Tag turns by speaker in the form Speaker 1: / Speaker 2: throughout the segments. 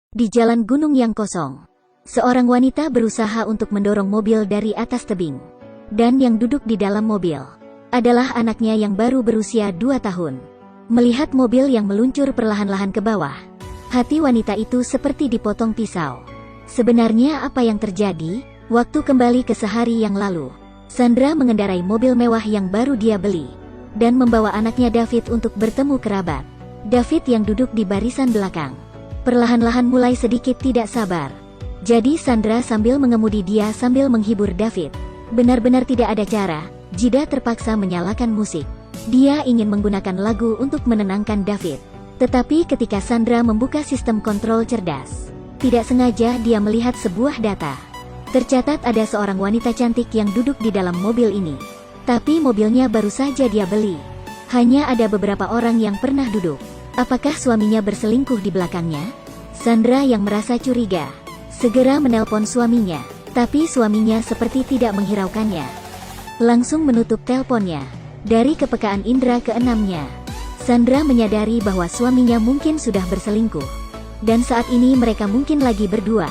Speaker 1: Di jalan gunung yang kosong, seorang wanita berusaha untuk mendorong mobil dari atas tebing. Dan yang duduk di dalam mobil adalah anaknya yang baru berusia 2 tahun. Melihat mobil yang meluncur perlahan-lahan ke bawah, hati wanita itu seperti dipotong pisau. Sebenarnya apa yang terjadi? Waktu kembali ke sehari yang lalu, Sandra mengendarai mobil mewah yang baru dia beli dan membawa anaknya David untuk bertemu kerabat. David yang duduk di barisan belakang perlahan-lahan mulai sedikit tidak sabar. Jadi Sandra sambil mengemudi dia sambil menghibur David. Benar-benar tidak ada cara, Jida terpaksa menyalakan musik. Dia ingin menggunakan lagu untuk menenangkan David. Tetapi ketika Sandra membuka sistem kontrol cerdas, tidak sengaja dia melihat sebuah data. Tercatat ada seorang wanita cantik yang duduk di dalam mobil ini. Tapi mobilnya baru saja dia beli. Hanya ada beberapa orang yang pernah duduk. Apakah suaminya berselingkuh di belakangnya? Sandra yang merasa curiga segera menelpon suaminya, tapi suaminya seperti tidak menghiraukannya. Langsung menutup teleponnya. Dari kepekaan indera keenamnya, Sandra menyadari bahwa suaminya mungkin sudah berselingkuh. Dan saat ini mereka mungkin lagi berdua.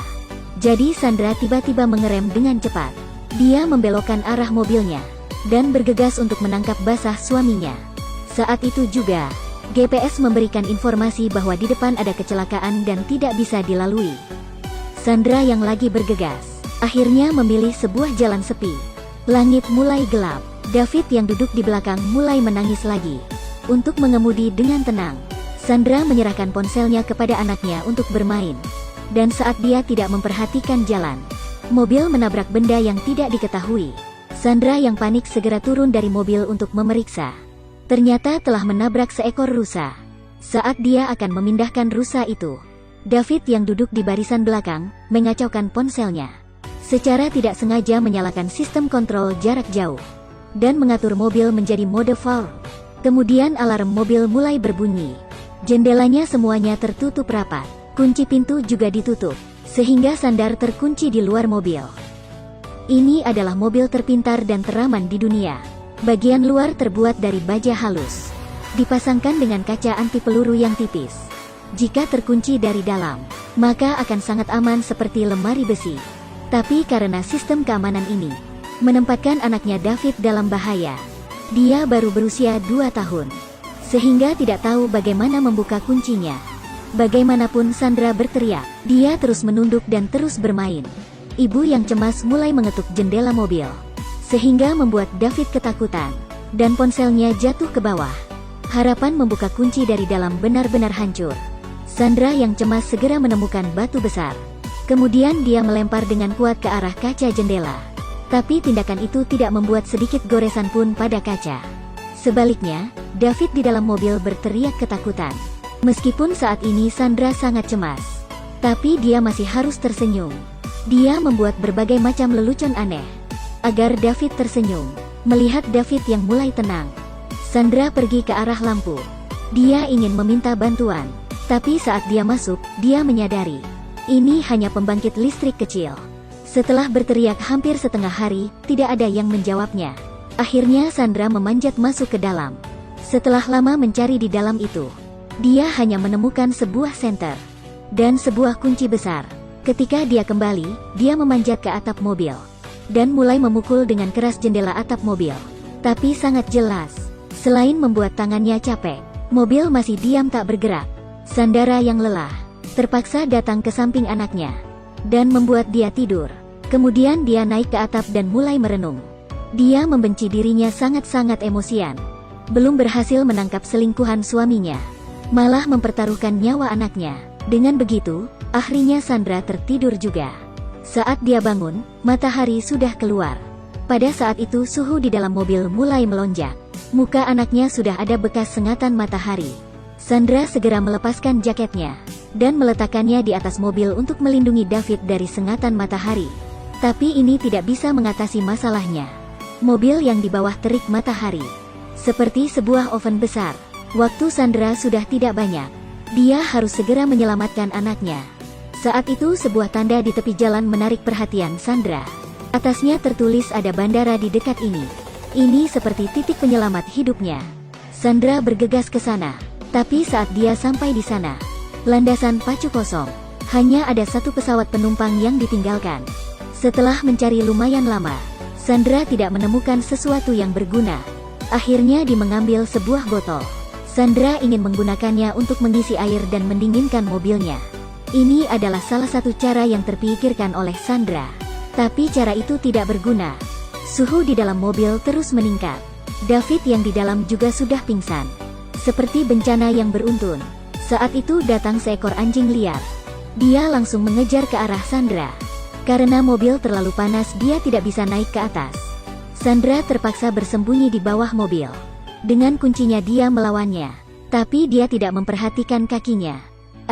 Speaker 1: Jadi Sandra tiba-tiba mengerem dengan cepat. Dia membelokkan arah mobilnya dan bergegas untuk menangkap basah suaminya. Saat itu juga GPS memberikan informasi bahwa di depan ada kecelakaan dan tidak bisa dilalui. Sandra yang lagi bergegas akhirnya memilih sebuah jalan sepi. Langit mulai gelap. David yang duduk di belakang mulai menangis lagi. Untuk mengemudi dengan tenang, Sandra menyerahkan ponselnya kepada anaknya untuk bermain. Dan saat dia tidak memperhatikan jalan, mobil menabrak benda yang tidak diketahui. Sandra yang panik segera turun dari mobil untuk memeriksa. Ternyata telah menabrak seekor rusa. Saat dia akan memindahkan rusa itu, David yang duduk di barisan belakang mengacaukan ponselnya. Secara tidak sengaja menyalakan sistem kontrol jarak jauh dan mengatur mobil menjadi mode fall. Kemudian alarm mobil mulai berbunyi. Jendelanya semuanya tertutup rapat. Kunci pintu juga ditutup, sehingga Sandra terkunci di luar mobil. Ini adalah mobil terpintar dan teraman di dunia. Bagian luar terbuat dari baja halus, dipasangkan dengan kaca anti peluru yang tipis. Jika terkunci dari dalam, maka akan sangat aman seperti lemari besi. Tapi karena sistem keamanan ini menempatkan anaknya David dalam bahaya. Dia baru berusia 2 tahun, sehingga tidak tahu bagaimana membuka kuncinya. Bagaimanapun Sandra berteriak, dia terus menunduk dan terus bermain. Ibu yang cemas mulai mengetuk jendela mobil, sehingga membuat David ketakutan, dan ponselnya jatuh ke bawah. Harapan membuka kunci dari dalam benar-benar hancur. Sandra yang cemas segera menemukan batu besar. Kemudian dia melempar dengan kuat ke arah kaca jendela. Tapi tindakan itu tidak membuat sedikit goresan pun pada kaca. Sebaliknya, David di dalam mobil berteriak ketakutan. Meskipun saat ini Sandra sangat cemas, tapi dia masih harus tersenyum. Dia membuat berbagai macam lelucon aneh agar David tersenyum. Melihat David yang mulai tenang, Sandra pergi ke arah lampu. Dia ingin meminta bantuan, tapi saat dia masuk, dia menyadari ini hanya pembangkit listrik kecil. Setelah berteriak hampir setengah hari, tidak ada yang menjawabnya. Akhirnya Sandra memanjat masuk ke dalam. Setelah lama mencari di dalam itu, dia hanya menemukan sebuah senter dan sebuah kunci besar. Ketika dia kembali, dia memanjat ke atap mobil dan mulai memukul dengan keras jendela atap mobil. Tapi sangat jelas, selain membuat tangannya capek, mobil masih diam tak bergerak. Sandra yang lelah terpaksa datang ke samping anaknya dan membuat dia tidur. Kemudian dia naik ke atap dan mulai merenung. Dia membenci dirinya sangat-sangat emosian. Belum berhasil menangkap selingkuhan suaminya, malah mempertaruhkan nyawa anaknya. Dengan begitu, akhirnya Sandra tertidur juga. Saat dia bangun, matahari sudah keluar. Pada saat itu suhu di dalam mobil mulai melonjak. Muka anaknya sudah ada bekas sengatan matahari. Sandra segera melepaskan jaketnya dan meletakkannya di atas mobil untuk melindungi David dari sengatan matahari. Tapi ini tidak bisa mengatasi masalahnya. Mobil yang di bawah terik matahari, seperti sebuah oven besar. Waktu Sandra sudah tidak banyak. Dia harus segera menyelamatkan anaknya. Saat itu sebuah tanda di tepi jalan menarik perhatian Sandra. Atasnya tertulis ada bandara di dekat ini. Ini seperti titik penyelamat hidupnya. Sandra bergegas ke sana. Tapi saat dia sampai di sana, landasan pacu kosong. Hanya ada satu pesawat penumpang yang ditinggalkan. Setelah mencari lumayan lama, Sandra tidak menemukan sesuatu yang berguna. Akhirnya dia mengambil sebuah botol. Sandra ingin menggunakannya untuk mengisi air dan mendinginkan mobilnya. Ini adalah salah satu cara yang terpikirkan oleh Sandra. Tapi cara itu tidak berguna. Suhu di dalam mobil terus meningkat. David yang di dalam juga sudah pingsan. Seperti bencana yang beruntun. Saat itu datang seekor anjing liar. Dia langsung mengejar ke arah Sandra. Karena mobil terlalu panas, dia tidak bisa naik ke atas. Sandra terpaksa bersembunyi di bawah mobil. Dengan kuncinya dia melawannya. Tapi dia tidak memperhatikan kakinya.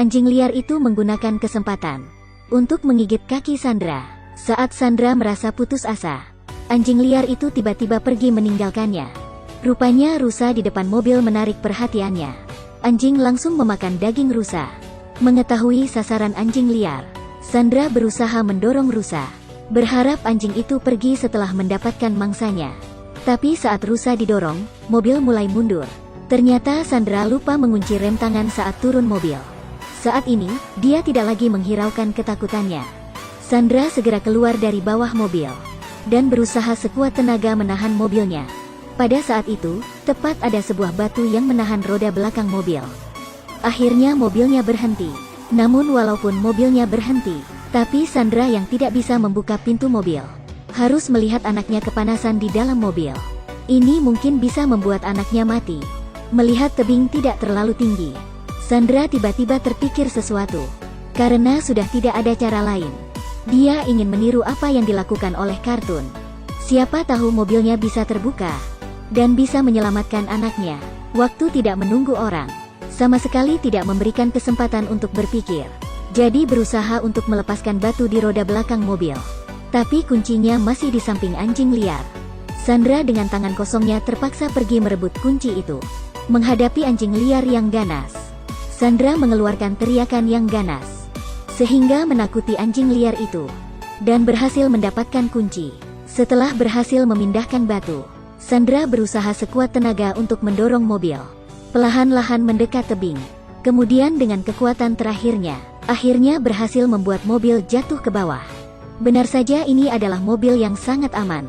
Speaker 1: Anjing liar itu menggunakan kesempatan untuk menggigit kaki Sandra. Saat Sandra merasa putus asa, anjing liar itu tiba-tiba pergi meninggalkannya. Rupanya rusa di depan mobil menarik perhatiannya. Anjing langsung memakan daging rusa. Mengetahui sasaran anjing liar, Sandra berusaha mendorong rusa, berharap anjing itu pergi setelah mendapatkan mangsanya. Tapi saat rusa didorong, mobil mulai mundur. Ternyata Sandra lupa mengunci rem tangan saat turun mobil. Saat ini, dia tidak lagi menghiraukan ketakutannya. Sandra segera keluar dari bawah mobil dan berusaha sekuat tenaga menahan mobilnya. Pada saat itu, tepat ada sebuah batu yang menahan roda belakang mobil. Akhirnya mobilnya berhenti. Namun walaupun mobilnya berhenti, tapi Sandra yang tidak bisa membuka pintu mobil, harus melihat anaknya kepanasan di dalam mobil. Ini mungkin bisa membuat anaknya mati. Melihat tebing tidak terlalu tinggi, Sandra tiba-tiba terpikir sesuatu. Karena sudah tidak ada cara lain, dia ingin meniru apa yang dilakukan oleh kartun. Siapa tahu mobilnya bisa terbuka dan bisa menyelamatkan anaknya. Waktu tidak menunggu orang, sama sekali tidak memberikan kesempatan untuk berpikir. Jadi berusaha untuk melepaskan batu di roda belakang mobil. Tapi kuncinya masih di samping anjing liar. Sandra dengan tangan kosongnya terpaksa pergi merebut kunci itu. Menghadapi anjing liar yang ganas, Sandra mengeluarkan teriakan yang ganas, sehingga menakuti anjing liar itu, dan berhasil mendapatkan kunci. Setelah berhasil memindahkan batu, Sandra berusaha sekuat tenaga untuk mendorong mobil perlahan-lahan mendekat tebing. Kemudian dengan kekuatan terakhirnya, akhirnya berhasil membuat mobil jatuh ke bawah. Benar saja ini adalah mobil yang sangat aman.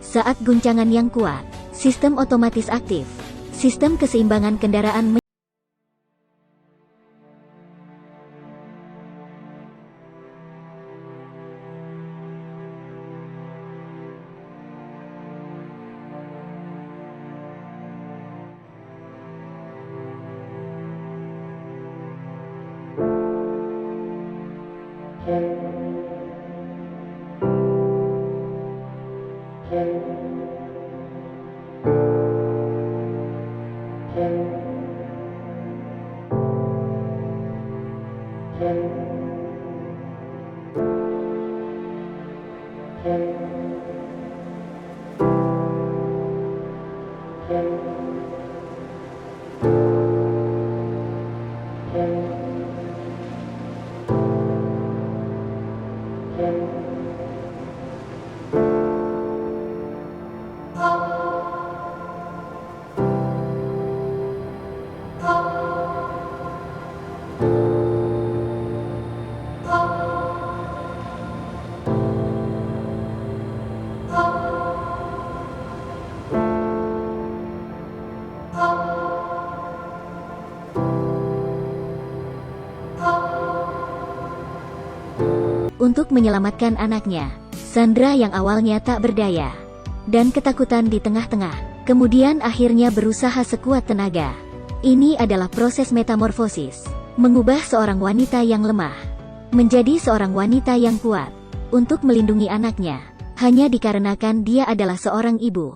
Speaker 1: Saat guncangan yang kuat, sistem otomatis aktif. Sistem keseimbangan kendaraan untuk menyelamatkan anaknya. Sandra yang awalnya tak berdaya dan ketakutan di tengah-tengah, kemudian akhirnya berusaha sekuat tenaga. Ini adalah proses metamorfosis, mengubah seorang wanita yang lemah menjadi seorang wanita yang kuat untuk melindungi anaknya, hanya dikarenakan dia adalah seorang ibu.